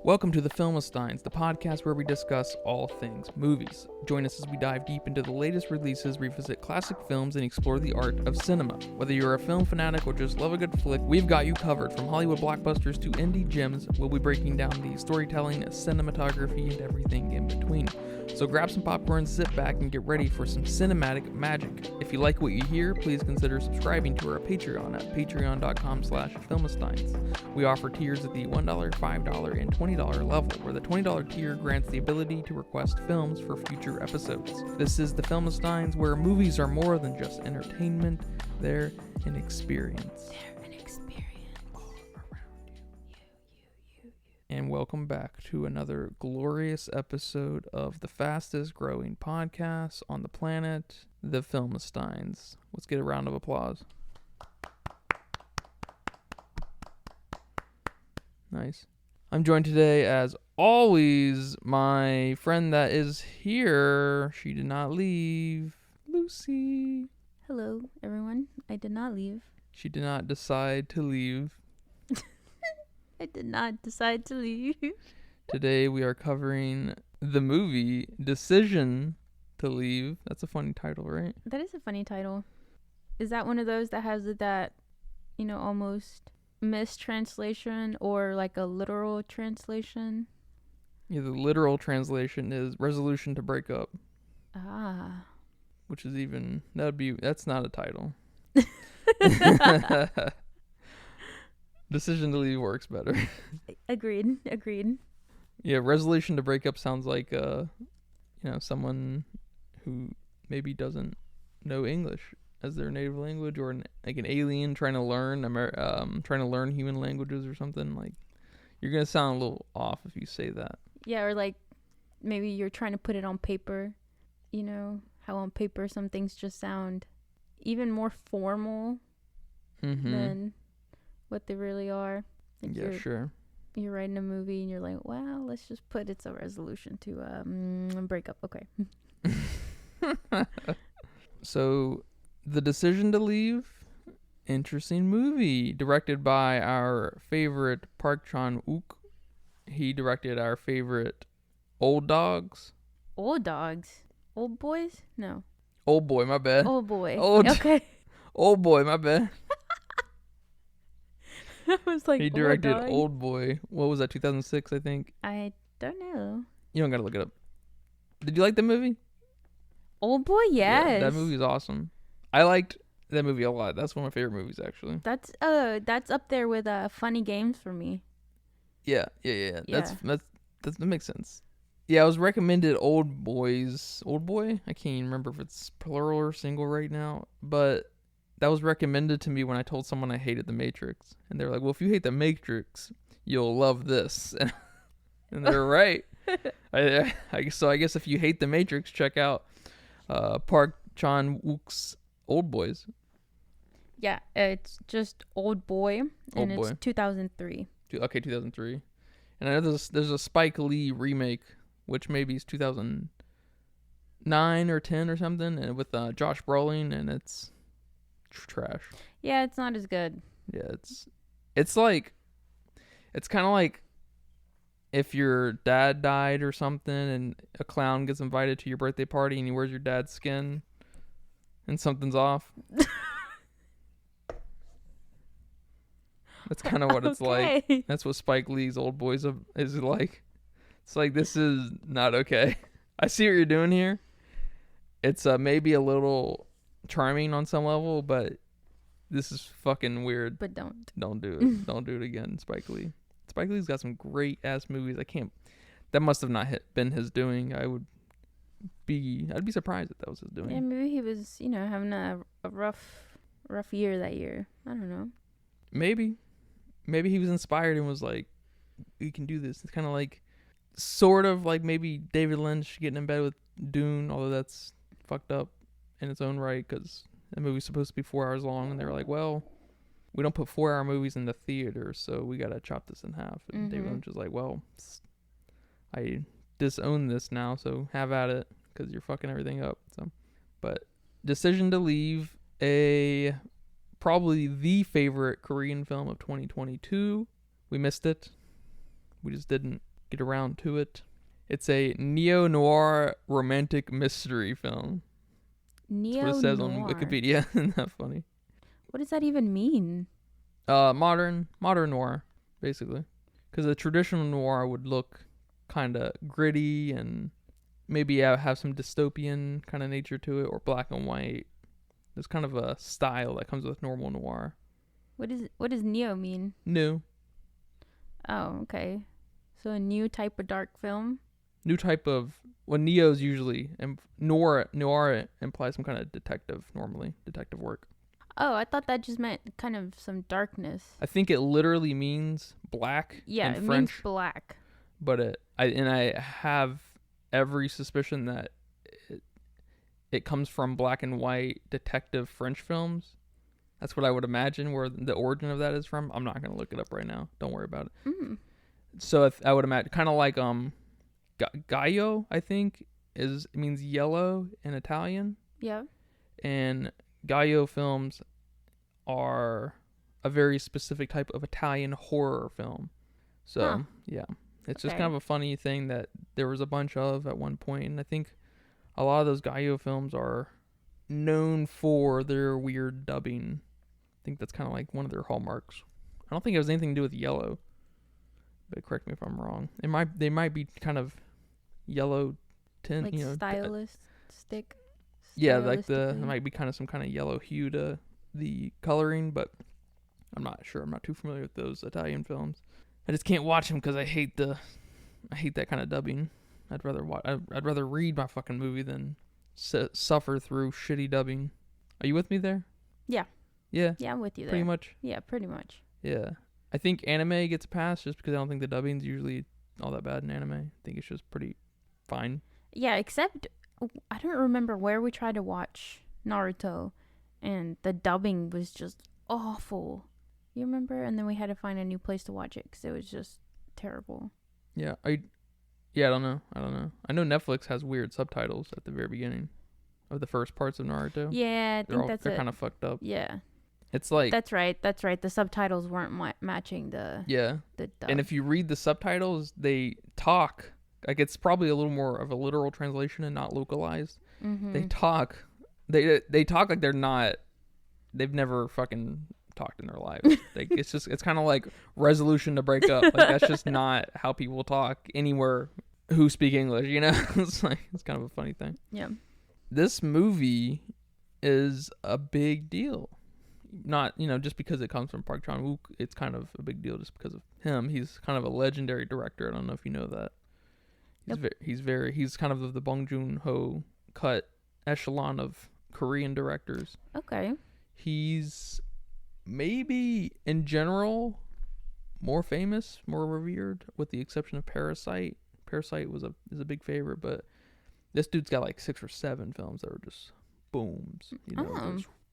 Welcome to the Filmistines, the podcast where we discuss all things movies. Join us as we dive deep into the latest releases, revisit classic films, and explore the art of cinema. Whether you're a film fanatic or just love a good flick, we've got you covered. From Hollywood blockbusters to indie gems, we'll be breaking down the storytelling, cinematography, and everything in between. So grab some popcorn, sit back, and get ready for some cinematic magic. If you like what you hear, please consider subscribing to our Patreon at patreon.com/filmistines. We offer tiers at the $1, $5, and $20 level, where the $20 tier grants the ability to request films for future episodes. This is the Filmistines, where movies are more than just entertainment, they're an experience. And welcome back to another glorious episode of the fastest growing podcast on the planet, the Filmistines. Let's get a round of applause. Nice. I'm joined today, as always, my friend that is here. She did not leave. Lucy. Hello, everyone. I did not leave. She did not decide to leave. I did not decide to leave. Today we are covering the movie Decision to Leave. That's a funny title, right? That is a funny title. Is that one of those that has that, almost mistranslation or like a literal translation? Yeah, the literal translation is resolution to break up. Ah. Which is that's not a title. Decision to Leave works better. Agreed. Yeah, resolution to break up sounds like someone who maybe doesn't know English as their native language, or like an alien trying to learn human languages or something. Like, you're gonna sound a little off if you say that. Yeah, or like maybe you're trying to put it on paper. You know how on paper some things just sound even more formal than what they really are. Like sure. You're writing a movie and you're like, well, let's just put it's a resolution to break up. Okay. So, The Decision to Leave, interesting movie, directed by our favorite Park Chan-wook. He directed our favorite Old Dogs. Old Dogs? Old Boys? No. Old Boy, my bad. Old Boy. Okay. Old Boy, my bad. I was like, he directed Old Boy. What was that, 2006, I think? I don't know. You don't gotta look it up. Did you like the movie? Old Boy, yes. Yeah, that movie is awesome. I liked that movie a lot. That's one of my favorite movies, actually. That's up there with Funny Games for me. Yeah. That makes sense. Yeah, I was recommended Old Boy? I can't even remember if it's plural or single right now, but that was recommended to me when I told someone I hated The Matrix. And they were like, well, if you hate The Matrix, you'll love this. And they're right. I guess if you hate The Matrix, check out Park Chan-wook's Old Boys. Yeah, it's just Old Boy, and it's 2003. Okay, 2003. And I know there's a Spike Lee remake, which maybe is 2009 or 10 or something, and with Josh Brolin, and it's trash. Yeah, it's not as good. Yeah, it's kind of like if your dad died or something and a clown gets invited to your birthday party and he wears your dad's skin and something's off. That's kind of what it's like. That's what Spike Lee's Old Boys is like. It's like, this is not okay. I see what you're doing here. It's maybe a little charming on some level, but this is fucking weird. But don't do it. Don't do it again, Spike Lee. Spike Lee's got some great ass movies. That must have not been his doing. I'd be surprised if that was his doing. Yeah, maybe he was, having a rough year that year. I don't know. Maybe he was inspired and was like, we can do this. It's kind of like, sort of like maybe David Lynch getting in bed with Dune, although that's fucked up in its own right, because the movie's supposed to be 4 hours long, and they were like, well, we don't put 4-hour movies in the theater, so we gotta chop this in half. And David Lynch was like, well, I disown this now, so have at it, because you're fucking everything up. So, but Decision to Leave, probably the favorite Korean film of 2022. We missed it. We just didn't get around to it. It's a neo-noir romantic mystery film. That's what it says on Neo-noir. Wikipedia. Isn't that funny? What does that even mean? Modern noir, basically. Because a traditional noir would look kind of gritty and maybe have some dystopian kind of nature to it, or black and white. There's kind of a style that comes with normal noir. What does neo mean? New. Oh, okay. So a new type of dark film? New type of, well, neo's usually, and noir implies some kind of detective work. Oh, I thought that just meant kind of some darkness. I think it literally means black Yeah, in it French, means black. but I have every suspicion that it comes from black and white detective French films. That's what I would imagine where the origin of that is from. I'm not going to look it up right now. Don't worry about it. Mm. So I would imagine kind of like Gallo, I think it means yellow in Italian, Yeah. and Gallo films are a very specific type of Italian horror film. So, yeah. It's just Okay. kind of a funny thing that there was a bunch of at one point, and I think a lot of those Gallo films are known for their weird dubbing. I think that's kind of like one of their hallmarks. I don't think it has anything to do with yellow, but correct me if I'm wrong. They might be kind of yellow tint, Like stylistic. Yeah, like there might be kind of some kind of yellow hue to the coloring, but I'm not sure. I'm not too familiar with those Italian films. I just can't watch them because I hate that kind of dubbing. I'd rather read my fucking movie than suffer through shitty dubbing. Are you with me there? Yeah. Yeah. Yeah, I'm with you there. Pretty much. Yeah, pretty much. Yeah. I think anime gets a pass just because I don't think the dubbing's usually all that bad in anime. I think it's just pretty fine. Yeah, except I don't remember where we tried to watch Naruto, and the dubbing was just awful. You remember? And then we had to find a new place to watch it because it was just terrible. Yeah. I don't know. I know Netflix has weird subtitles at the very beginning of the first parts of Naruto. Yeah, I think They're kind of fucked up. Yeah. It's like That's right. The subtitles weren't matching the dub. And if you read the subtitles, they talk like it's probably a little more of a literal translation and not localized. Mm-hmm. They talk like they've never fucking talked in their lives. Like it's kind of like resolution to break up. Like that's just not how people talk anywhere who speak English, you know? It's kind of a funny thing. Yeah. This movie is a big deal. Not, just because it comes from Park Chan-wook, it's kind of a big deal just because of him. He's kind of a legendary director. I don't know if you know that. He's kind of the Bong Joon-ho cut echelon of Korean directors. Okay. He's maybe in general more famous, more revered, with the exception of Parasite. Parasite is a big favorite, but this dude's got like 6 or 7 films that are just booms.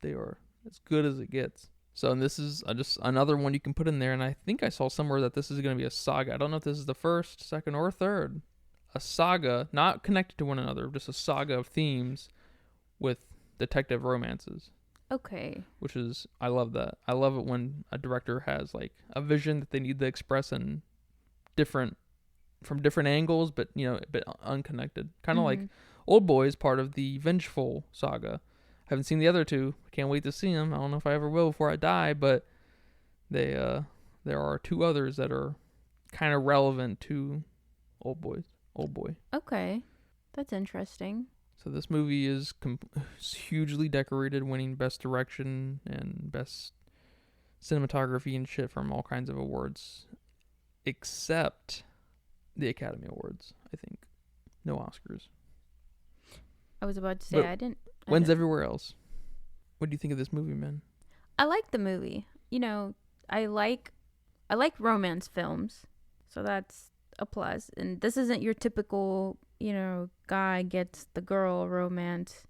They are as good as it gets. So, and this is just another one you can put in there, and I think I saw somewhere that this is going to be a saga. I don't know if this is the first, second, or third. A saga, not connected to one another, just a saga of themes with detective romances. Okay. Which is, I love that. I love it when a director has like a vision that they need to express in from different angles, but but unconnected. Kind of like Old Boy is part of the Vengeful saga. Haven't seen the other two. Can't wait to see them. I don't know if I ever will before I die, but there are 2 others that are kind of relevant to Old Boy. Okay, that's interesting. So this movie is hugely decorated, winning Best Direction and Best Cinematography and shit from all kinds of awards, except the Academy Awards, I think. No Oscars. I was about to say, I didn't. Wins everywhere else. What do you think of this movie, man? I like the movie. I like romance films, so that's a plus. And this isn't your typical, guy gets the girl romance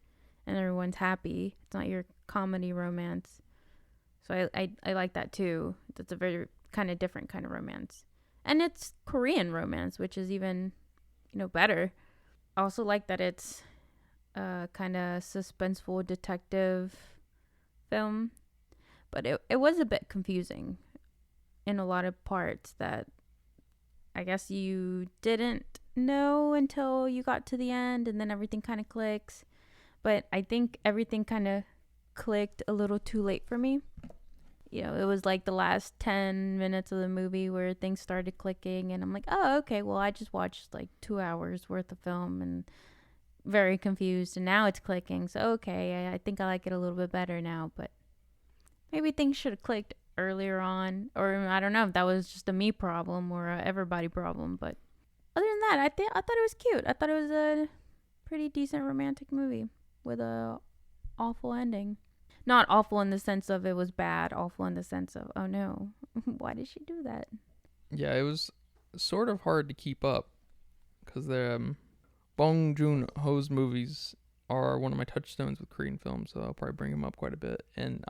and everyone's happy. It's not your comedy romance. So I like that too. That's a very kind of different kind of romance. And it's Korean romance, which is even, better. I also like that it's a kind of suspenseful detective film. But it was a bit confusing in a lot of parts that I guess you didn't know until you got to the end, and then everything kind of clicks. But I think everything kind of clicked a little too late for me. It was like the last 10 minutes of the movie where things started clicking, and I'm like, oh, okay, well, I just watched like 2 hours worth of film and very confused, and now it's clicking. So, okay, I think I like it a little bit better now, but maybe things should have clicked earlier on, or I don't know if that was just a me problem or a everybody problem, but other than that, I thought it was cute. I thought it was a pretty decent romantic movie with a awful ending. Not awful in the sense of it was bad, awful in the sense of, oh no, why did she do that? Yeah, it was sort of hard to keep up because Bong Joon-ho's movies are one of my touchstones with Korean films, so I'll probably bring him up quite a bit. And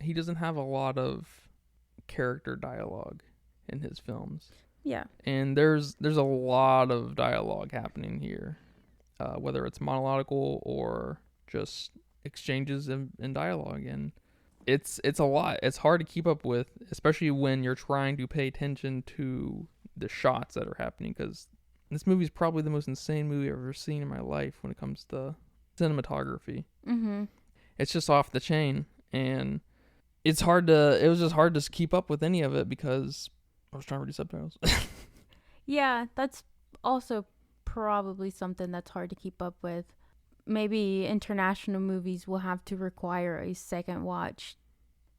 he doesn't have a lot of character dialogue in his films. Yeah. And there's a lot of dialogue happening here, whether it's monological or just exchanges in dialogue, and it's a lot. It's hard to keep up with, especially when you're trying to pay attention to the shots that are happening, because this movie is probably the most insane movie I've ever seen in my life when it comes to cinematography. Mm-hmm. It's just off the chain, and it was just hard to keep up with any of it because I was trying to read subtitles. Yeah, that's also probably something that's hard to keep up with. Maybe international movies will have to require a second watch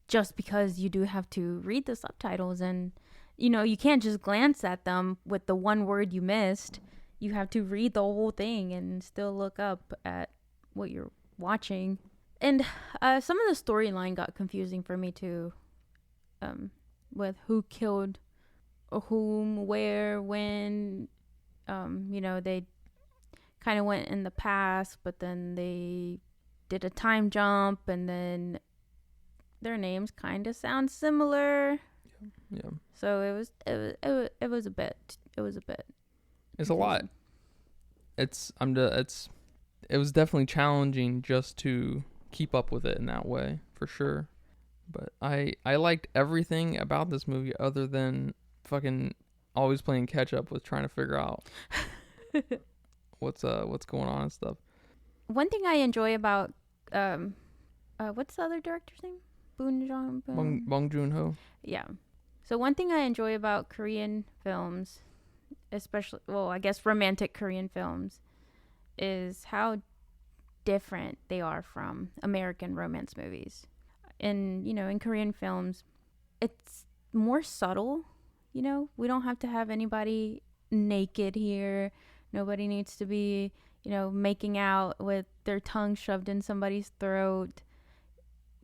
just because you do have to read the subtitles, and you can't just glance at them with the one word you missed. You have to read the whole thing and still look up at what you're watching. And some of the storyline got confusing for me too, with who killed whom, where, when. They kind of went in the past, but then they did a time jump, and then their names kind of sound similar. Yeah. So it was a bit. It's a lot. It was definitely challenging just to keep up with it in that way, for sure. But I liked everything about this movie other than fucking always playing catch up with trying to figure out what's going on and stuff. One thing I enjoy about what's the other director's name? Bong Joon-ho. Yeah. So one thing I enjoy about Korean films, especially, well, I guess romantic Korean films, is how different they are from American romance movies. In Korean films, it's more subtle. We don't have to have anybody naked here. Nobody needs to be, making out with their tongue shoved in somebody's throat.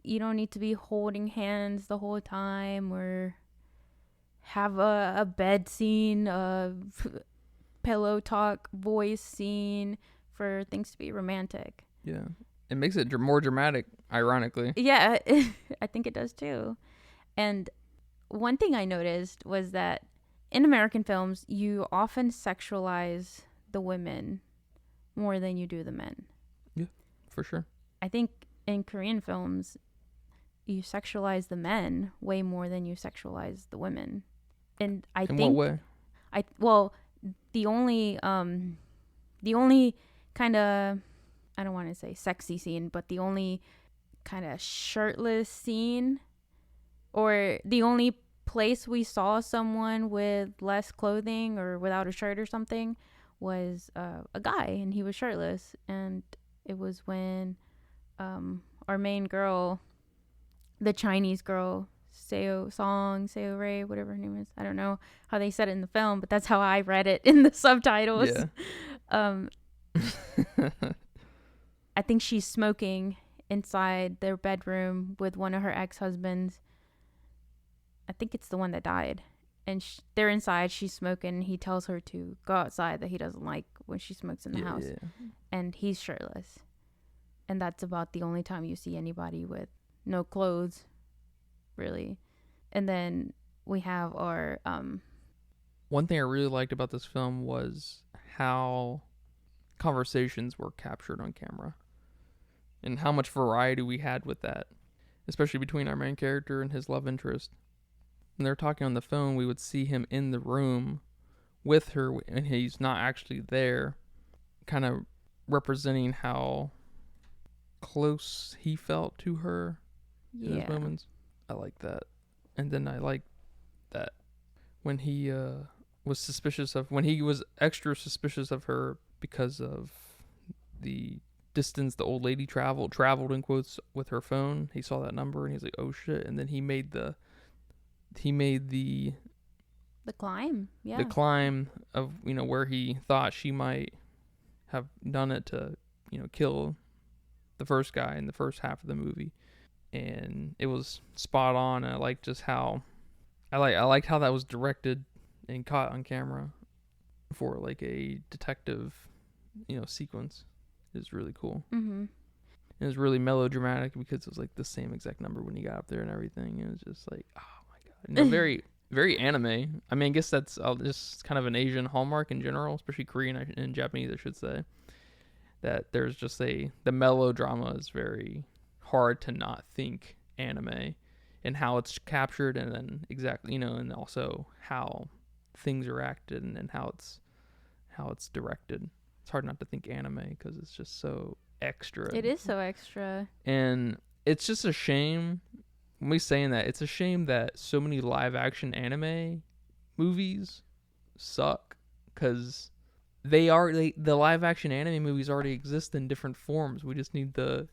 You don't need to be holding hands the whole time or have a bed scene, a pillow talk voice scene for things to be romantic. Yeah. It makes it more dramatic, ironically. Yeah, I think it does too. And one thing I noticed was that in American films, you often sexualize the women more than you do the men. Yeah, for sure. I think in Korean films, you sexualize the men way more than you sexualize the women. And I think in what way? The only kind of, I don't want to say sexy scene, but the only kind of shirtless scene, or the only place we saw someone with less clothing or without a shirt or something, was a guy, and he was shirtless. And it was when our main girl, the Chinese girl, Seo Ray, whatever her name is. I don't know how they said it in the film, but that's how I read it in the subtitles. Yeah. I think she's smoking inside their bedroom with one of her ex-husbands. I think it's the one that died. And they're inside, she's smoking. He tells her to go outside, that he doesn't like when she smokes in the house. Yeah. And he's shirtless. And that's about the only time you see anybody with no clothes, really. And then we have our... One thing I really liked about this film was how conversations were captured on camera and how much variety we had with that, especially between our main character and his love interest. When they're talking on the phone, we would see him in the room with her and he's not actually there, kind of representing how close he felt to her in those moments. I like that. And then I like that when he when he was extra suspicious of her because of the distance the old lady traveled in quotes with her phone. He saw that number and he's like, oh shit. And then he made the climb. Yeah. The climb of, where he thought she might have done it to, kill the first guy in the first half of the movie. And it was spot on. And I liked just how I liked how that was directed and caught on camera for like a detective, sequence. It was really cool. Mm-hmm. It was really melodramatic because it was like the same exact number when he got up there and everything. It was just like, oh my god, very very anime. I mean, I guess that's just kind of an Asian hallmark in general, especially Korean and Japanese, I should say. That there's just the melodrama is very hard to not think anime, and how it's captured, and then exactly, and also how things are acted, and how it's directed. It's hard not to think anime because it's just so extra. It is so extra. And it's just a shame. Me saying that, it's a shame that so many live action anime movies suck, because the live action anime movies already exist in different forms. We just need to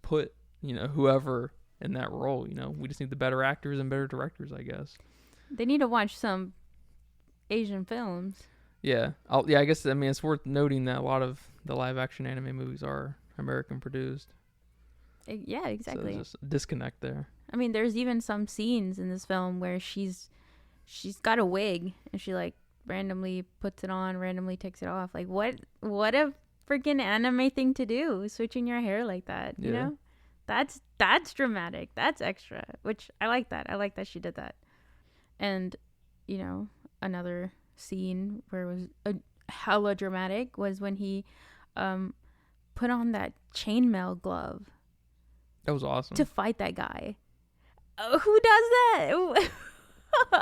put, whoever in that role, we just need the better actors and better directors, I guess. They need to watch some Asian films. Yeah. I guess, I mean, it's worth noting that a lot of the live action anime movies are American produced. Yeah, exactly. So there's just a disconnect there. I mean, there's even some scenes in this film where she's got a wig and she like randomly puts it on, randomly takes it off. Like what a freaking anime thing to do, switching your hair like that, you know? That's dramatic. That's extra, which I like that. I like that she did that. And, another scene where it was a hella dramatic was when he put on that chainmail glove. That was awesome. To fight that guy. Who does that?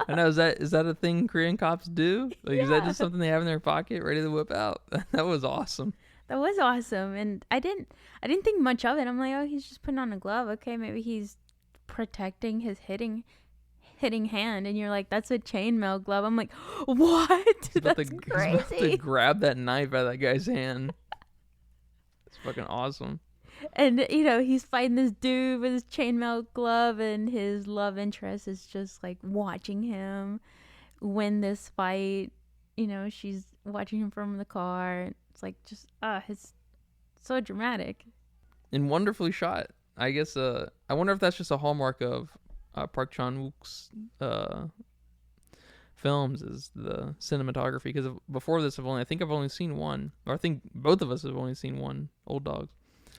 I know. Is that a thing Korean cops do? Like, is that just something they have in their pocket, ready to whip out? That was awesome. That was awesome, and I didn't think much of it. I'm like, oh, he's just putting on a glove. Okay, maybe he's protecting his hitting hand, and you're like, that's a chainmail glove. I'm like, what? That's crazy. He's about to grab that knife out of that guy's hand. It's fucking awesome. And, he's fighting this dude with his chainmail glove, and his love interest is just, like, watching him win this fight. She's watching him from the car. It's, like, just, it's so dramatic. And wonderfully shot. I guess, I wonder if that's just a hallmark of Park Chan-wook's films, is the cinematography. Because before this, I think I've only seen one. Or I think both of us have only seen one, Old Dogs.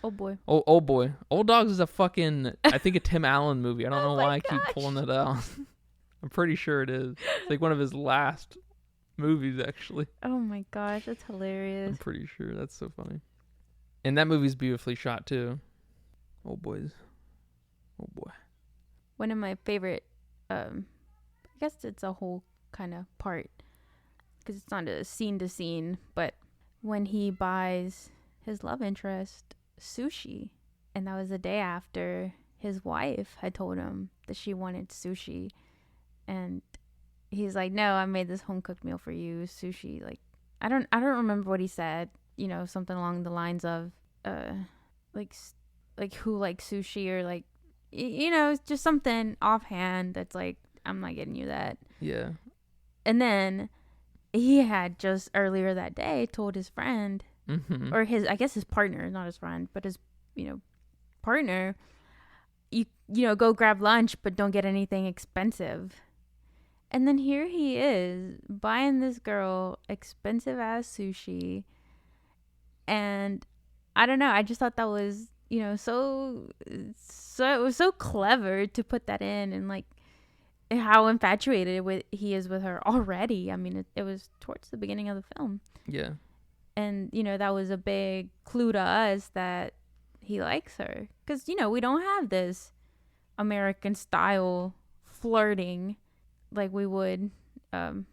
Oh boy. Oh boy. Old Dogs is a fucking, I think, a Tim Allen movie. I don't know why I keep pulling it out. I'm pretty sure it is. It's like one of his last movies, actually. Oh my gosh, that's hilarious. I'm pretty sure. That's so funny. And that movie's beautifully shot too. Oh boys. Oh boy. One of my favorite, I guess it's a whole kind of part, because it's not a scene to scene, but when he buys his love interest sushi, and that was the day after his wife had told him that she wanted sushi, and he's like, no, I made this home cooked meal for you, sushi. Like, I don't remember what he said, something along the lines of like who likes sushi, or like, just something offhand that's like, I'm not getting you that. Yeah. And then he had just earlier that day told his friend, or I guess his partner, not his friend, but his, partner, you go grab lunch, but don't get anything expensive. And then here he is buying this girl expensive ass sushi. And I don't know, I just thought that was, so it was so clever to put that in, and like how infatuated he is with her already. I mean, it was towards the beginning of the film. Yeah. And, that was a big clue to us that he likes her. Because, we don't have this American style flirting like we would to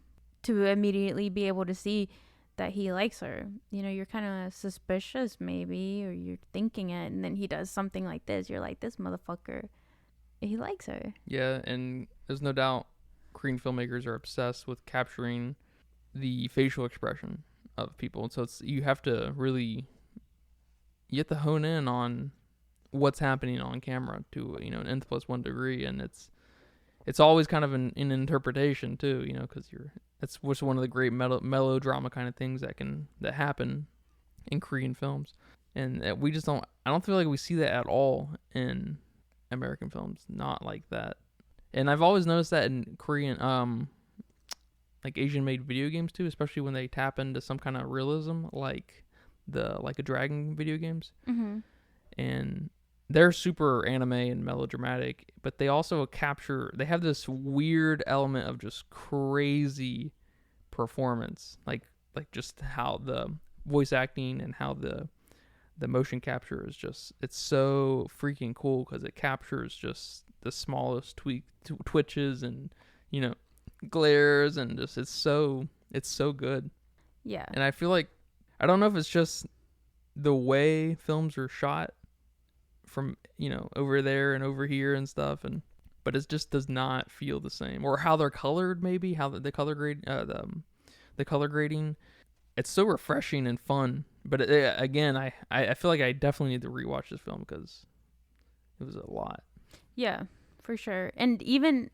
to immediately be able to see that he likes her. You're kind of suspicious maybe, or you're thinking it, and then he does something like this. You're like, this motherfucker, he likes her. Yeah, and there's no doubt Korean filmmakers are obsessed with capturing the facial expression of people. And so you have to hone in on what's happening on camera to an nth plus 1 degree, and it's always kind of an interpretation too, because that's what's one of the great melodrama kind of things that happen in Korean films, and we just don't. I don't feel like we see that at all in American films, not like that. And I've always noticed that in Korean, like Asian made video games too, especially when they tap into some kind of realism, like a dragon video games, and they're super anime and melodramatic, but they also they have this weird element of just crazy performance, like just how the voice acting and how the motion capture is just, it's so freaking cool because it captures just the smallest twitches and glares, and just it's so good. Yeah. And I feel like, I don't know if it's just the way films are shot from over there and over here and stuff, but it just does not feel the same, or how they're colored, maybe how the color grade the color grading, it's so refreshing and fun. But again, I feel like I definitely need to rewatch this film because it was a lot. Yeah, for sure. And even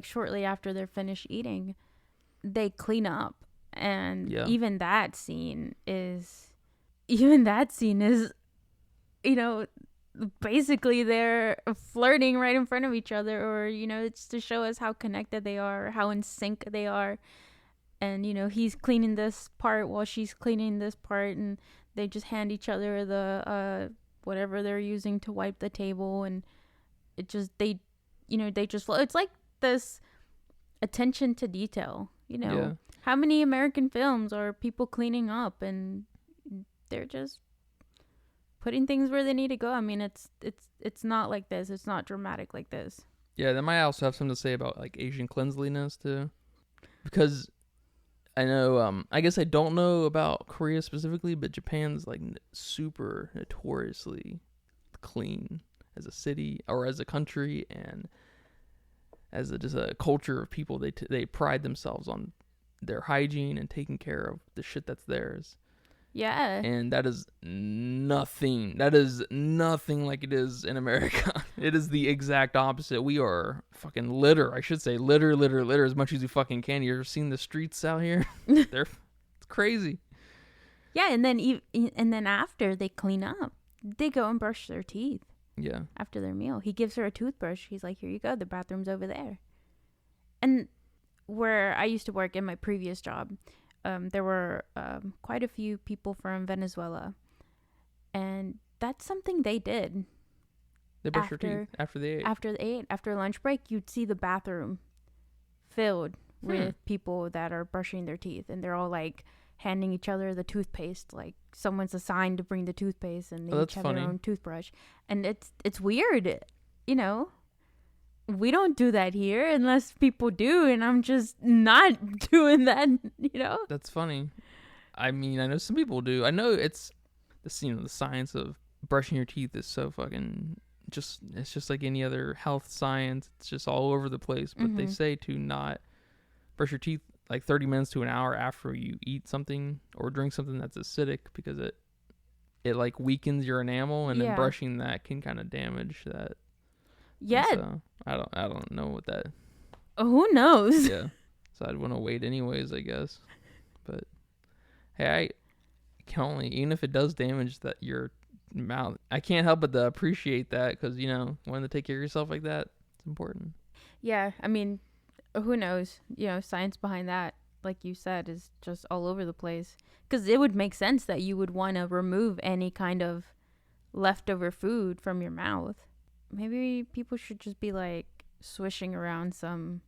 shortly after they're finished eating, they clean up, and even that scene is basically they're flirting right in front of each other, or it's to show us how connected they are, how in sync they are. And he's cleaning this part while she's cleaning this part, and they just hand each other the whatever they're using to wipe the table, and it just it's like this attention to detail. How many American films are people cleaning up and they're just putting things where they need to go? I mean, it's not like this. It's not dramatic like this. Yeah, that might also have something to say about like Asian cleanliness too, because I know, I guess I don't know about Korea specifically, but Japan's like super notoriously clean as a city or as a country, and as just a culture of people. They pride themselves on their hygiene and taking care of the shit that's theirs. Yeah. And that is nothing like it is in America. It is the exact opposite. We are fucking litter. I should say litter as much as you fucking can. You ever seen the streets out here? It's crazy. Yeah, and then after they clean up, they go and brush their teeth. Yeah. After their meal, he gives her a toothbrush. He's like, "Here you go. The bathroom's over there." And where I used to work in my previous job, there were quite a few people from Venezuela, and that's something they did. They brushed their teeth after they ate. After lunch break, you'd see the bathroom filled with people that are brushing their teeth, and they're all like handing each other the toothpaste. Like someone's assigned to bring the toothpaste, and they each have their own toothbrush. And it's weird, We don't do that here unless people do, and I'm just not doing that, That's funny. I mean, I know some people do. I know it's the science of brushing your teeth is so fucking it's just like any other health science. It's just all over the place. But they say to not brush your teeth like 30 minutes to an hour after you eat something or drink something that's acidic, because it like weakens your enamel, and then brushing that can kind of damage that. Yeah. So I don't know what that. Who knows? Yeah. So I'd want to wait anyways, I guess. But hey, I can only, even if it does damage that your mouth, I can't help but to appreciate that, because wanting to take care of yourself like that, it's important. Yeah, I mean, who knows? Science behind that, like you said, is just all over the place. Because it would make sense that you would want to remove any kind of leftover food from your mouth. Maybe people should just be like swishing around some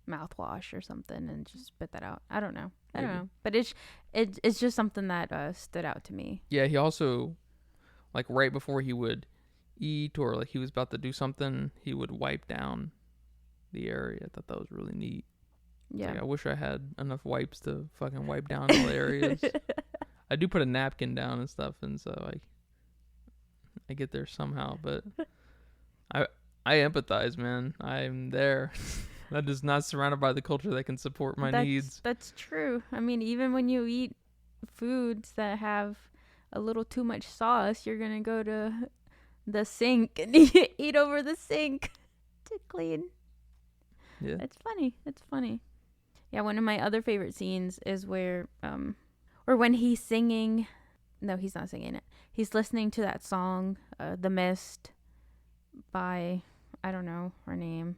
mouthwash or something and just spit that out. I don't know. But it's just something that stood out to me. Yeah, he also, like right before he would eat, or like he was about to do something, he would wipe down the area. I thought that was really neat. Yeah. Like, I wish I had enough wipes to fucking wipe down all the areas. I do put a napkin down and stuff, and so I get there somehow. But I empathize, man. I'm there. I'm just not surrounded by the culture that can support my needs. That's true. I mean, even when you eat foods that have a little too much sauce, you're gonna go to the sink and eat over the sink to clean. Yeah. It's funny. Yeah, one of my other favorite scenes is where or when he's singing. No, he's not singing it. He's listening to that song, The Mist, by, I don't know her name.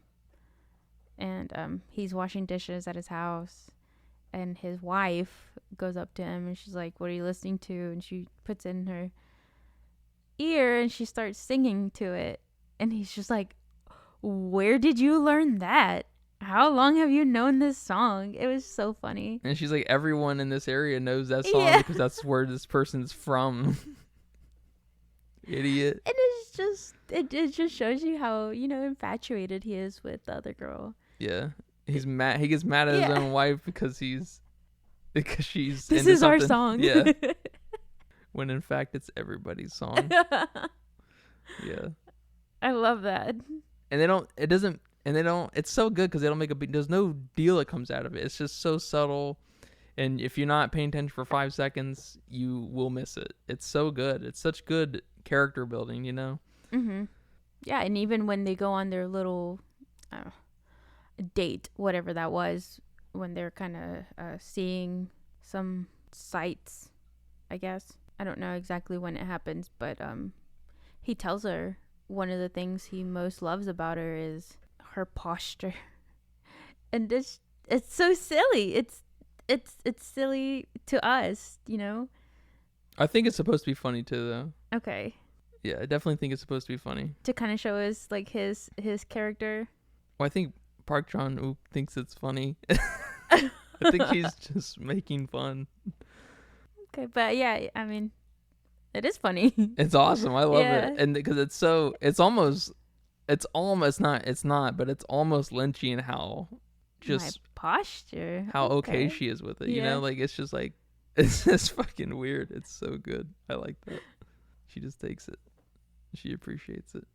And he's washing dishes at his house, and his wife goes up to him and she's like, "What are you listening to?" And she puts it in her ear and she starts singing to it. And he's just like, "Where did you learn that? How long have you known this song?" It was so funny. And she's like, everyone in this area knows that song because that's where this person's from. Idiot. And it's just, it just shows you how, infatuated he is with the other girl. Yeah. He's mad. He gets mad at his own wife because she's this into is our something. song. Yeah. When in fact it's everybody's song. Yeah. I love that. And it's so good because they don't make there's no deal that comes out of it. It's just so subtle. And if you're not paying attention for 5 seconds, you will miss it. It's so good. It's such good character building, Mm-hmm. Yeah, and even when they go on their little date, whatever that was, when they're kind of seeing some sights, I guess. I don't know exactly when it happens, but he tells her one of the things he most loves about her is her posture. And it's so silly. It's silly to us, I think it's supposed to be funny too, though. Okay. Yeah, I definitely think it's supposed to be funny. To kind of show us like his character. Well, I think Park Chan-wook thinks it's funny. I think he's just making fun. Okay, but yeah, I mean, it is funny. It's awesome. I love it, and because it's almost not, but it's almost Lynchy in how just my posture, how okay she is with it. Like it's just like it's just fucking weird. It's so good. I like that. She just takes it. She appreciates it.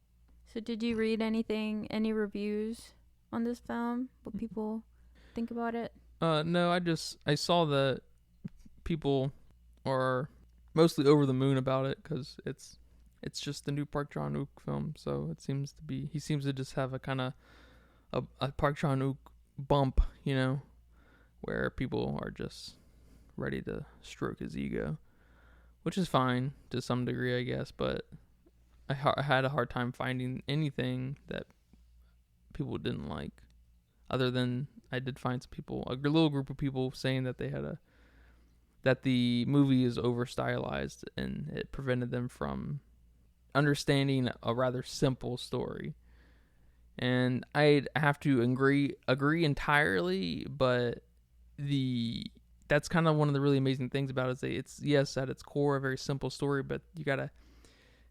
So did you read any reviews on this film? What people think about it? No, I saw that people are mostly over the moon about it because it's just the new Park Chan-wook film. So he seems to just have a kind of a Park Chan-wook bump, where people are just ready to stroke his ego, which is fine to some degree, I guess. But I had a hard time finding anything that people didn't like, other than I did find some people, a little group of people saying that that the movie is over stylized and it prevented them from understanding a rather simple story. And I'd have to agree entirely, but that's kind of one of the really amazing things about it. It's yes, at its core a very simple story, but you gotta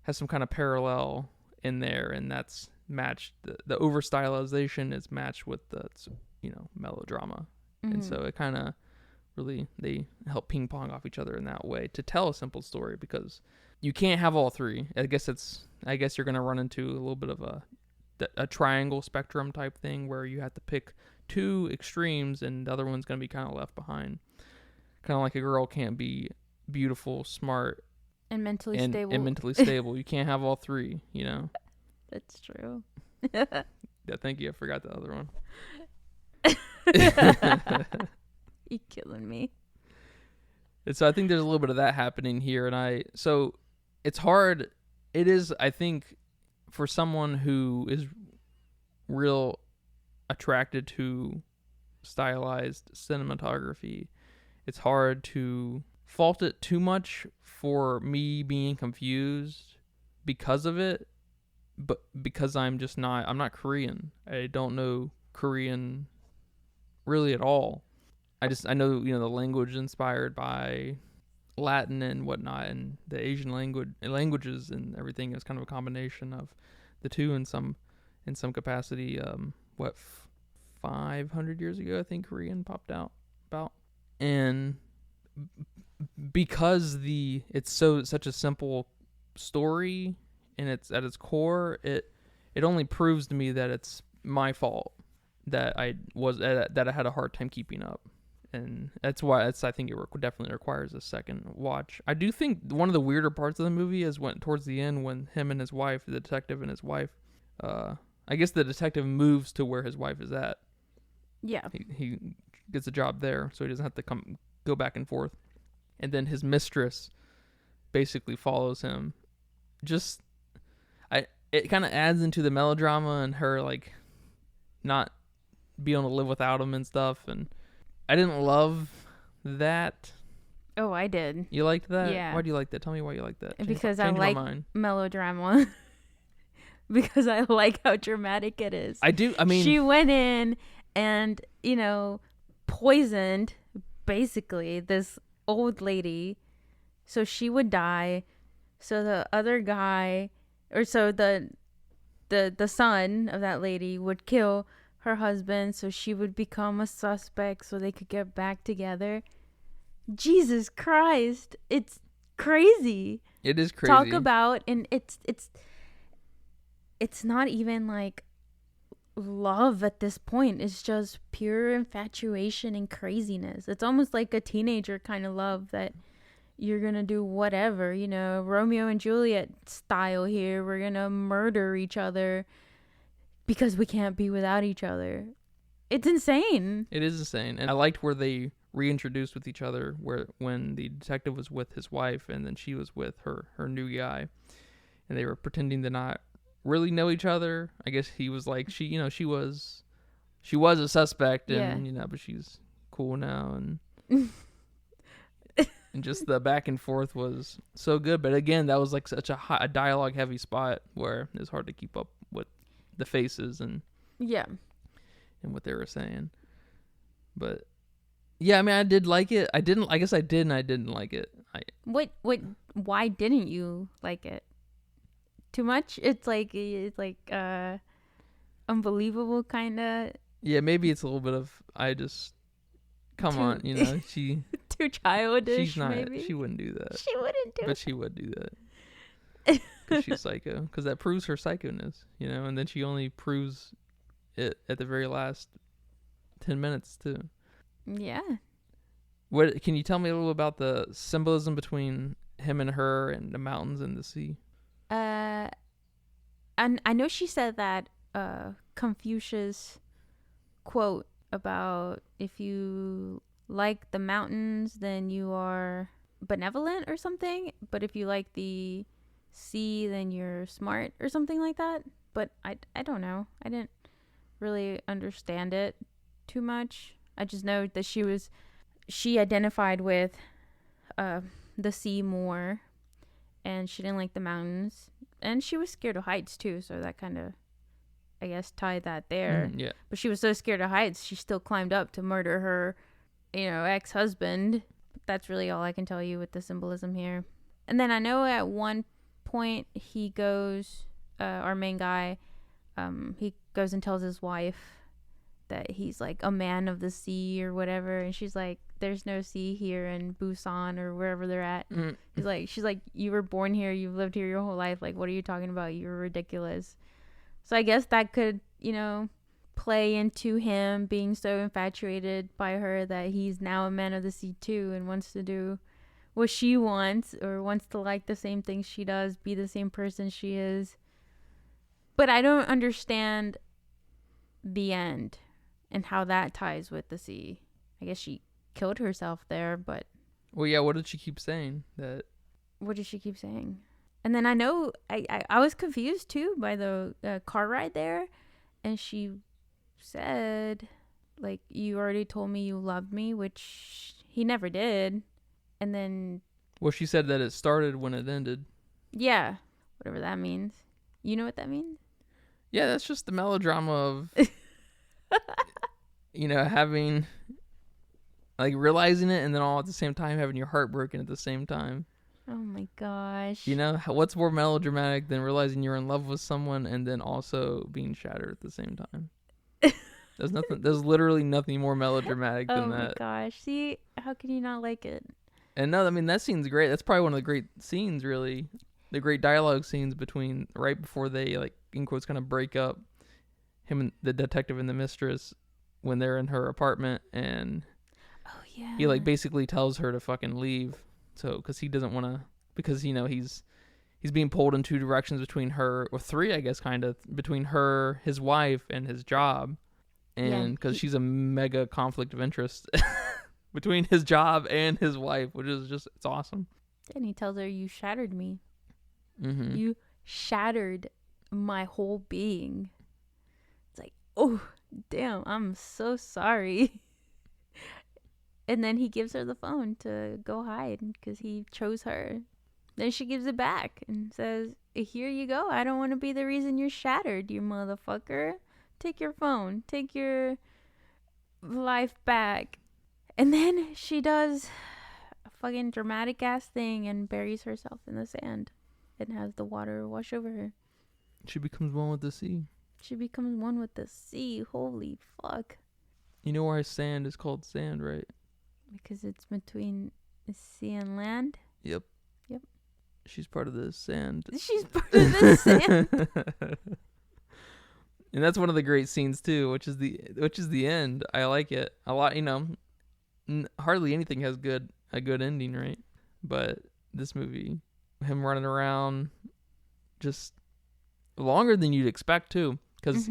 have some kind of parallel in there, and that's matched. The over stylization is matched with the melodrama, and so it kind of really, they help ping pong off each other in that way to tell a simple story, because you can't have all three. I guess you're gonna run into a little bit of a triangle spectrum type thing where you have to pick two extremes and the other one's going to be kind of left behind. Kind of like a girl can't be beautiful, smart, and mentally stable. You can't have all three, That's true. Yeah, thank you. I forgot the other one. You killing me. And so I think there's a little bit of that happening here, so it's hard. It is, I think, for someone who is real attracted to stylized cinematography, it's hard to fault it too much for me being confused because of it, but because I'm not Korean. I don't know Korean really at all. I know, the language inspired by Latin and whatnot, and the Asian languages and everything is kind of a combination of the two in some capacity. 500 years ago, I think Korean popped out about. And because it's such a simple story and it's at its core, it only proves to me that it's my fault that I had a hard time keeping up. And that's why I think it definitely requires a second watch. I do think one of the weirder parts of the movie is when towards the end, when him and his wife, the detective and his wife, I guess the detective moves to where his wife is at. Yeah. He gets a job there, so he doesn't have to go back and forth. And then his mistress basically follows him. It kind of adds into the melodrama and her like not being able to live without him and stuff. And I didn't love that. Oh, I did. You liked that? Yeah. Why do you like that? Tell me why you like that. Because I like melodrama. Because I like how dramatic it is. I do. I mean, she went in and, poisoned basically this old lady so she would die. So the other guy, or so the son of that lady would kill her husband so she would become a suspect so they could get back together. Jesus Christ, it's crazy. It is crazy. Talk about, and it's not even like love at this point. It's just pure infatuation and craziness. It's almost like a teenager kind of love that you're gonna do whatever, Romeo and Juliet style here. We're gonna murder each other because we can't be without each other. It's insane. It is insane. And I liked where they reintroduced with each other, when the detective was with his wife and then she was with her new guy, and they were pretending to not really know each other. I guess he was like, she was a suspect, and but she's cool now, and and just the back and forth was so good. But again, that was like such a dialogue heavy spot where it's hard to keep up with the faces and what they were saying. But yeah, I mean, I did like it. I guess I did and I didn't like it. Why didn't you like it? Too much? It's like unbelievable kind of. Yeah, maybe it's a little bit of come on, she too childish. She's not. Maybe. She wouldn't do that. She wouldn't do it. But she would do that. Because she's psycho. Because that proves her psychoness, and then she only proves it at the very last 10 minutes too. Yeah. What can you tell me a little about the symbolism between him and her and the mountains and the sea? And I know she said that Confucius quote about if you like the mountains, then you are benevolent or something. But if you like the sea, then you're smart or something like that. But I don't know. I didn't really understand it too much. I just know that she identified with the sea more, and she didn't like the mountains, and she was scared of heights too, so that kind of, I guess, tied that there. Yeah. But she was so scared of heights, she still climbed up to murder her, ex-husband. That's really all I can tell you with the symbolism here. And then I know at one point he goes, our main guy, he goes and tells his wife that he's like a man of the sea or whatever, and she's like, there's no sea here in Busan or wherever they're at. She's like, you were born here, you've lived here your whole life, like, what are you talking about? You're ridiculous. So I guess that could, play into him being so infatuated by her that he's now a man of the sea too, and wants to do what she wants, or wants to like the same things she does, be the same person she is. But I don't understand the end and how that ties with the sea. I guess she killed herself there, but... Well, yeah, what did she keep saying? What did she keep saying? And then I know, I was confused too by the car ride there. And she said, like, you already told me you loved me, which he never did. And then... Well, she said that it started when it ended. Yeah, whatever that means. You know what that means? Yeah, that's just the melodrama of... having, like, realizing it and then all at the same time having your heart broken at the same time. Oh my gosh. What's more melodramatic than realizing you're in love with someone and then also being shattered at the same time? There's nothing. There's literally nothing more melodramatic Oh than my that. gosh. See, how can you not like it? And no, I mean that scene's great. That's probably one of the great scenes, really. The great dialogue scenes between right before they like in quotes kind of break up. Him and the detective and the mistress when they're in her apartment, and Oh yeah. he like basically tells her to fucking leave. So because he doesn't want to, because he's being pulled in two directions between her, or three, I guess, kind of between her, his wife, and his job, Yeah, and because she's a mega conflict of interest between his job and his wife, which is just it's awesome. and he tells her, "You shattered me. Mm-hmm. You shattered my whole being." It's like, oh, damn, I'm so sorry. And then he gives her the phone to go hide because he chose her. Then she gives it back and says, "Here you go. I don't want to be the reason you're shattered, you motherfucker. Take your phone. Take your life back." And then she does a fucking dramatic ass thing and buries herself in the sand and has the water wash over her. She becomes one with the sea. She becomes one with the sea. Holy fuck. You know why sand is called sand, right? Because it's between the sea and land. Yep. Yep. She's part of the sand. She's part of the sand. And that's one of the great scenes too, which is the end. I like it a lot. You know, hardly anything has a good ending, right? But this movie, him running around, just longer than you'd expect too, because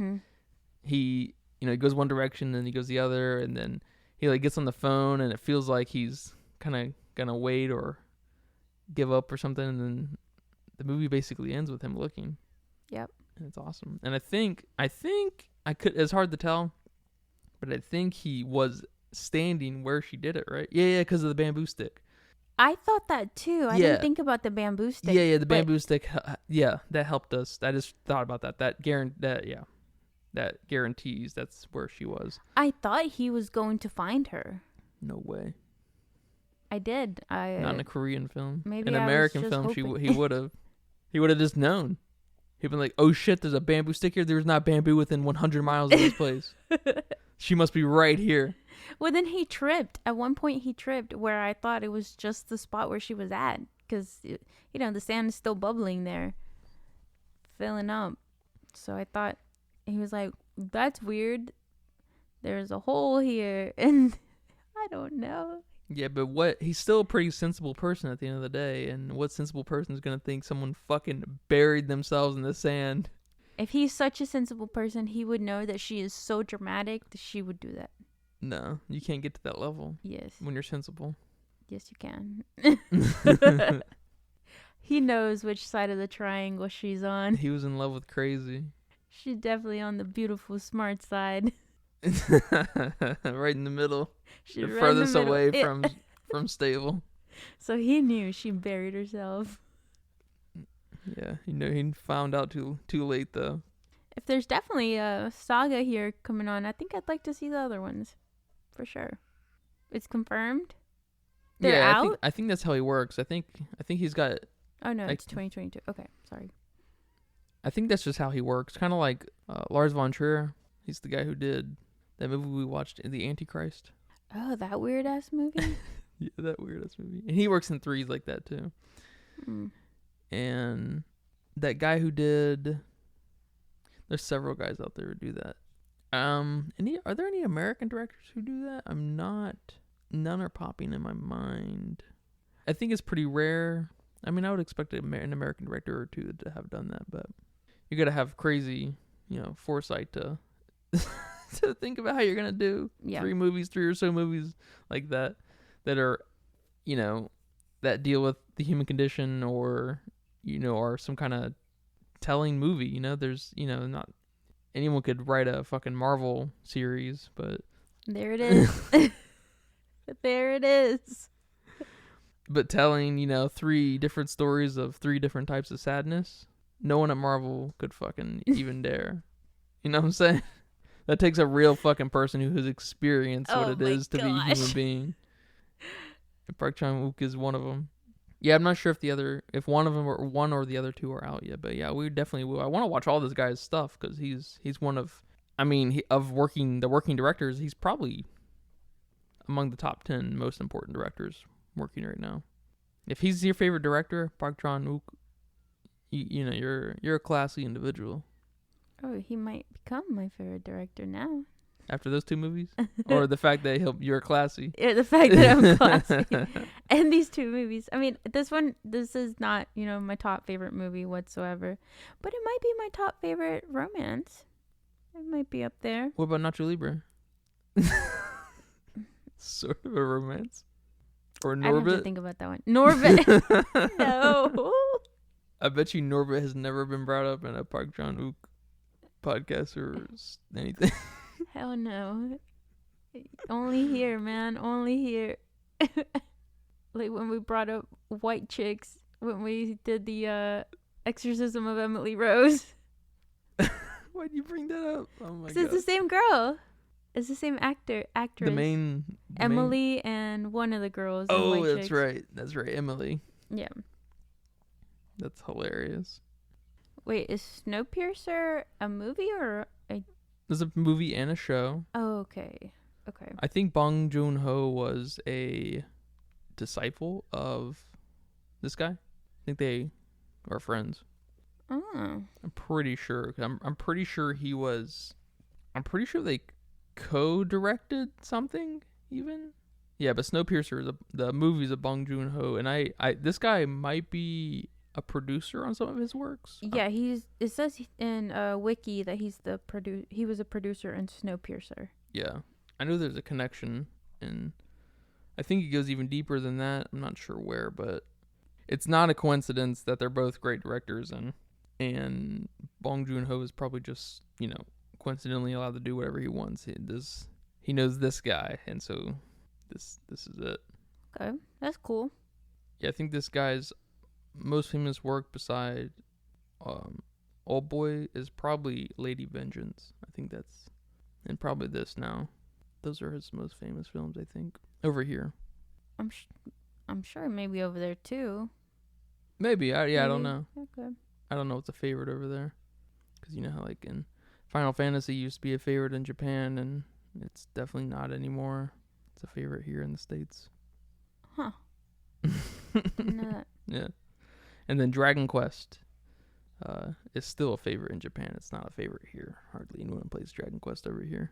he he goes one direction, then he goes the other, and then he like gets on the phone, and it feels like he's kind of gonna wait or give up or something, and then the movie basically ends with him looking. Yep. And it's awesome. And I think I could. It's hard to tell, but I think he was standing where she did it, right? Yeah, because of the bamboo stick. I thought that too. I didn't think about the bamboo stick. Yeah, the bamboo stick. Yeah, that helped us. I just thought about that. That guarantees that's where she was. I thought he was going to find her. No way. I did. Not in a Korean film. Maybe in an American film, he would have. He would have just known. He'd been like, "Oh shit, there's a bamboo stick here. There's not bamboo within 100 miles of this place. She must be right here." Well, then he tripped. At one point, he tripped where I thought it was just the spot where she was at, because the sand is still bubbling there, filling up. So I thought he was like, "That's weird. There's a hole here," and I don't know. Yeah, but he's still a pretty sensible person at the end of the day, and what sensible person is going to think someone fucking buried themselves in the sand? If he's such a sensible person, he would know that she is so dramatic that she would do that. No, you can't get to that level. Yes. When you're sensible. Yes, you can. He knows which side of the triangle she's on. He was in love with crazy. She's definitely on the beautiful, smart side. Right in the middle. She's the right furthest in the away middle. from stable. So he knew she buried herself. Yeah, he found out too late though. If there's definitely a saga here coming on, I think I'd like to see the other ones. For sure. It's confirmed? They're out? I think that's how he works. I think he's got. Oh no, it's 2022. Okay, sorry. I think that's just how he works. Kind of like Lars von Trier. He's the guy who did that movie we watched, The Antichrist. Oh, that weird ass movie? Yeah, that weird ass movie. And he works in threes like that too. Mm. And that guy who did. There's several guys out there who do that. Are there any American directors who do that? None are popping in my mind. I think it's pretty rare. I mean, I would expect an American director or two to have done that, but you got to have crazy, foresight to to think about how you're gonna do three or so movies like that are, that deal with the human condition or, are some kind of telling movie. There's, not anyone could write a fucking Marvel series, but there it is. There it is. But telling, three different stories of three different types of sadness, no one at Marvel could fucking even dare. You know what I'm saying? That takes a real fucking person who has experienced what it is to be a human being. And Park Chan-wook is one of them. Yeah, I'm not sure if one of them or one or the other two are out yet, but yeah, we definitely will. I want to watch all this guy's stuff because he's one of I mean, the working directors, he's probably among the top 10 most important directors working right now. If he's your favorite director, Park Chan-wook, you know, you're a classy individual. Oh, he might become my favorite director now. After those 2 movies? Or the fact that you're classy? Yeah, the fact that I'm classy. And these 2 movies. I mean, this is not, my top favorite movie whatsoever. But it might be my top favorite romance. It might be up there. What about Nacho Libre? Sort of a romance. Or Norbit? I have to think about that one. Norbit. No. I bet you Norbit has never been brought up in a Park Chan-wook podcast or anything. Hell no. Only here, man. Only here. Like when we brought up white chicks when we did the Exorcism of Emily Rose. Why'd you bring that up? Oh my god. It's the same girl. It's the same actress. The main Emily and one of the girls. Oh, that's right. That's right. Emily. Yeah. That's hilarious. Wait, is Snowpiercer a movie or a... There's a movie and a show. Oh, okay. Okay. I think Bong Joon-ho was a disciple of this guy. I think they are friends. Oh. I'm pretty sure. I'm pretty sure he was... I'm pretty sure they co-directed something even. Yeah, but Snowpiercer, the movie's of Bong Joon-ho, and I this guy might be a producer on some of his works. Yeah, it says in Wiki that he was a producer in Snowpiercer. Yeah. I know there's a connection, and I think it goes even deeper than that. I'm not sure where, but it's not a coincidence that they're both great directors, and Bong Joon-ho is probably just, coincidentally allowed to do whatever he wants. He knows this guy, and so this is it. Okay, that's cool. Yeah, I think this guy's most famous work beside Old Boy is probably Lady Vengeance. I think that's, and probably this now. Those are his most famous films, I think. Over here. I'm sure maybe over there too. Maybe. I don't know. Okay. I don't know what's a favorite over there. Because you know how like in Final Fantasy used to be a favorite in Japan, and it's definitely not anymore. It's a favorite here in the States. Huh. Yeah. And then Dragon Quest is still a favorite in Japan. It's not a favorite here. Hardly anyone plays Dragon Quest over here.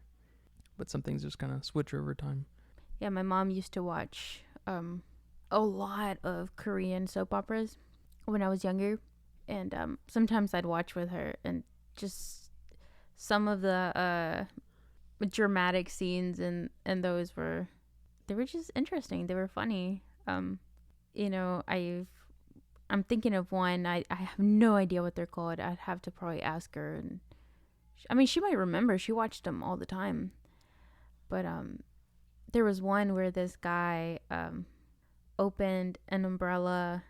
But some things just kind of switch over time. Yeah, my mom used to watch a lot of Korean soap operas when I was younger. And sometimes I'd watch with her, and just some of the dramatic scenes and those they were just interesting. They were funny. I'm thinking of one. I have no idea what they're called. I'd have to probably ask her. And she might remember. She watched them all the time. But there was one where this guy opened an umbrella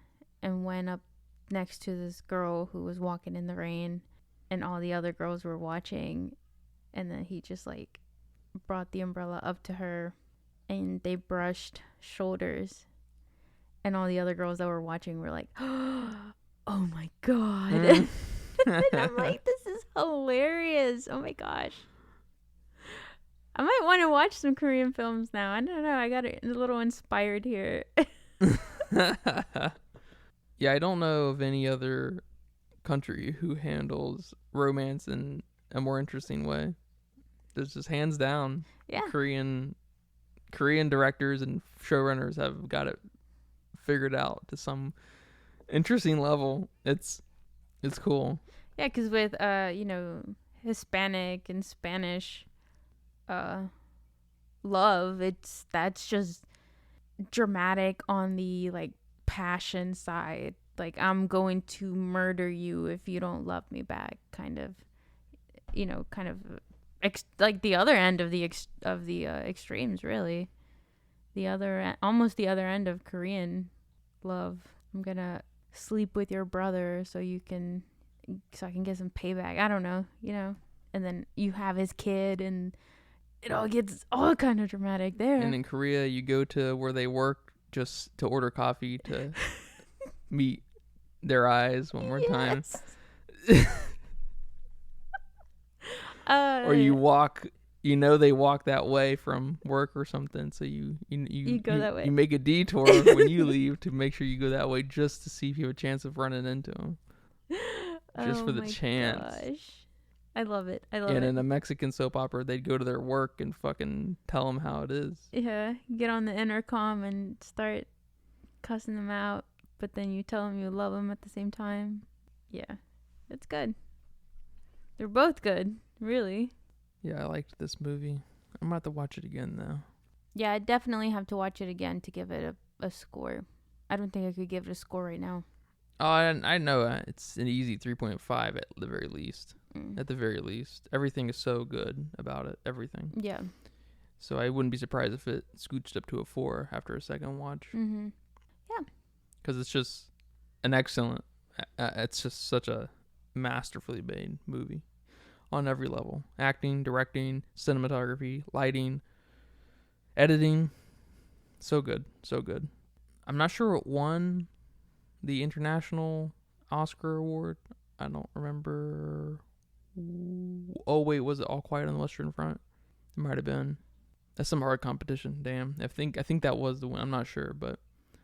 and went up next to this girl who was walking in the rain, and all the other girls were watching, and then he just like brought the umbrella up to her, and they brushed shoulders, and all the other girls that were watching were like, oh my god. And I'm like, this is hilarious. Oh my gosh. I might want to watch some Korean films now. I don't know. I got a little inspired here. Yeah, I don't know of any other country who handles romance in a more interesting way. There's just hands down. Yeah. Korean directors and showrunners have got it figured out to some interesting level. It's cool. Yeah, because with Hispanic and Spanish love, that's just dramatic on the like passion side, like I'm going to murder you if you don't love me back, kind of like the other end of the extremes, really. Almost the other end of Korean love. I'm gonna sleep with your brother so I can get some payback. I don't know, and then you have his kid, and it all gets all kind of dramatic there. And in Korea, you go to where they work just to order coffee to meet their eyes one more time. Or you walk, they walk that way from work or something, so you go that way. You make a detour when you leave to make sure you go that way just to see if you have a chance of running into them. Just for the chance. Gosh. I love it. And in a Mexican soap opera, they'd go to their work and fucking tell them how it is. Yeah, get on the intercom and start cussing them out, but then you tell them you love them at the same time. Yeah, it's good. They're both good, really. Yeah, I liked this movie. I'm about to watch it again, though. Yeah, I definitely have to watch it again to give it a score. I don't think I could give it a score right now. Oh, I know it's an easy 3.5 at the very least. At the very least. Everything is so good about it. Everything. Yeah. So I wouldn't be surprised if it scooched up to a 4 after a second watch. Mm-hmm. Yeah. Because it's just an excellent... it's just such a masterfully made movie. On every level. Acting, directing, cinematography, lighting, editing. So good. So good. I'm not sure what won the International Oscar Award. I don't remember. Oh, wait, was it All Quiet on the Western Front? It might have been. That's some hard competition. Damn. I think that was the win. I'm not sure, but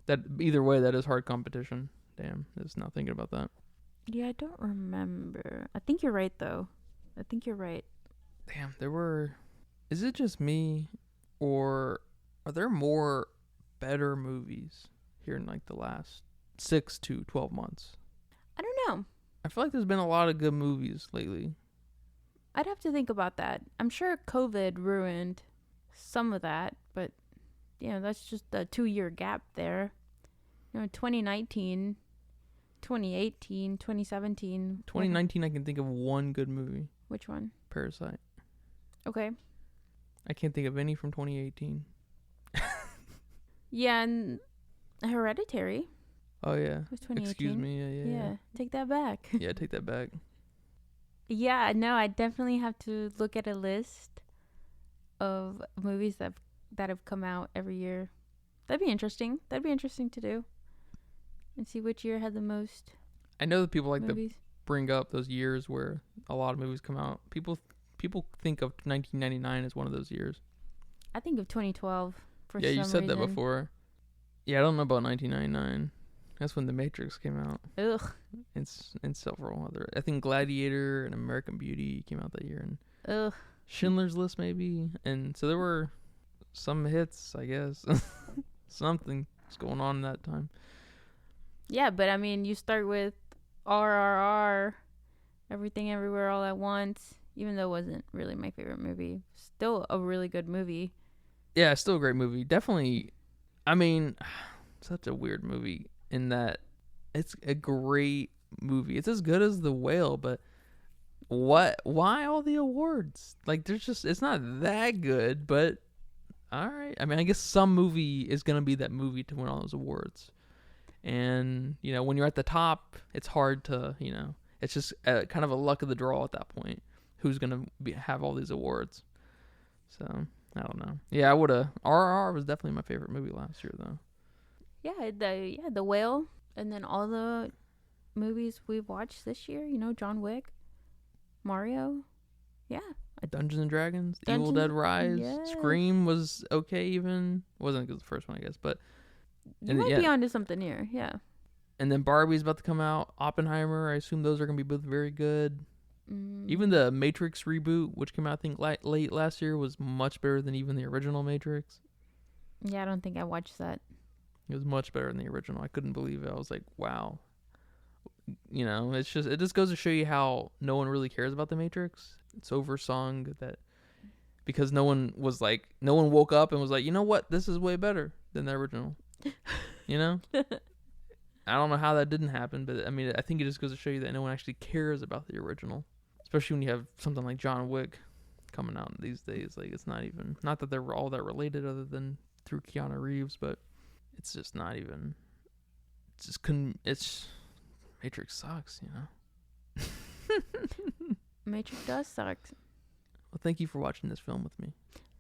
that either way, that is hard competition. Damn. Just not thinking about that. Yeah, I don't remember. I think you're right, though. I think you're right. Damn, there were... Is it just me, or are there more better movies here in like the last 6 to 12 months? I don't know. I feel like there's been a lot of good movies lately. I'd have to think about that. I'm sure COVID ruined some of that, but that's just a 2-year gap there. 2019, 2018, 2017. 2019, I can think of one good movie. Which one? Parasite. Okay. I can't think of any from 2018. Yeah, and Hereditary. Oh, yeah. It was 2018. Excuse me. Yeah. Take that back. Yeah, take that back. Yeah, no, I definitely have to look at a list of movies that have come out every year. That'd be interesting. That'd be interesting to do. And see which year had the most I know that people like movies. to bring up those years where a lot of movies come out. People think of 1999 as one of those years. I think of 2012 for some reason. Yeah, you said reason. that before. Yeah, I don't know about 1999. That's when The Matrix came out. Ugh. And several other... I think Gladiator and American Beauty came out that year. And Ugh. Schindler's List, maybe. And so there were some hits, I guess. Something was going on that time. Yeah, but I mean, you start with RRR, Everything Everywhere All at Once, even though it wasn't really my favorite movie. Still a really good movie. Yeah, still a great movie. Definitely, I mean, such a weird movie in that it's a great movie. It's as good as The Whale, but why all the awards? Like, it's not that good, but all right. I mean, I guess some movie is going to be that movie to win all those awards. And, when you're at the top, it's hard to, it's just kind of a luck of the draw at that point. Who's going to have all these awards? So, I don't know. Yeah, I would have. RRR was definitely my favorite movie last year, though. Yeah, The Whale. And then all the movies we've watched this year, John Wick, Mario. Yeah. Dungeons and Dragons, Evil Dead Rise, yes. Scream was okay even. Wasn't as good as the first one, I guess, but... You might be onto something here, yeah. And then Barbie's about to come out. Oppenheimer, I assume those are going to be both very good. Even the Matrix reboot, which came out, I think, late last year, was much better than even the original Matrix. Yeah, I don't think I watched that. It was much better than the original. I couldn't believe it. I was like, wow. It just goes to show you how no one really cares about the Matrix. It's oversung that because no one woke up and was like, you know what, this is way better than the original. I don't know how that didn't happen, but I mean, I think it just goes to show you that no one actually cares about the original, especially when you have something like John Wick coming out these days. Like, it's not that they're all that related other than through Keanu Reeves, but it's just not even. It's Matrix sucks, Matrix does suck. Well, thank you for watching this film with me.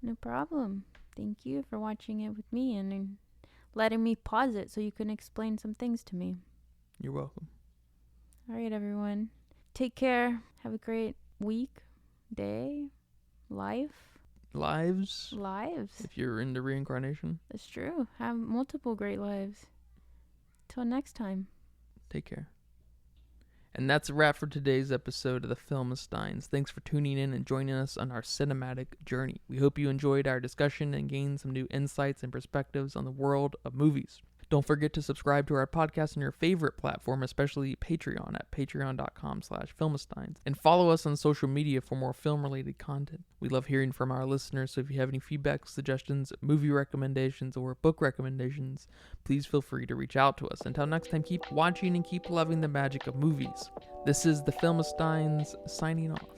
No problem. Thank you for watching it with me and letting me pause it so you can explain some things to me. You're welcome. All right, everyone. Take care. Have a great week. day, life, lives. lives. If you're into reincarnation. That's true. Have multiple great lives. Till next time. Take care. And that's a wrap for today's episode of the Filmsteins. Thanks for tuning in and joining us on our cinematic journey. We hope you enjoyed our discussion and gained some new insights and perspectives on the world of movies. Don't forget to subscribe to our podcast on your favorite platform, especially Patreon at patreon.com/Filmsteins. And follow us on social media for more film-related content. We love hearing from our listeners, so if you have any feedback, suggestions, movie recommendations, or book recommendations, please feel free to reach out to us. Until next time, keep watching and keep loving the magic of movies. This is the Filmsteins signing off.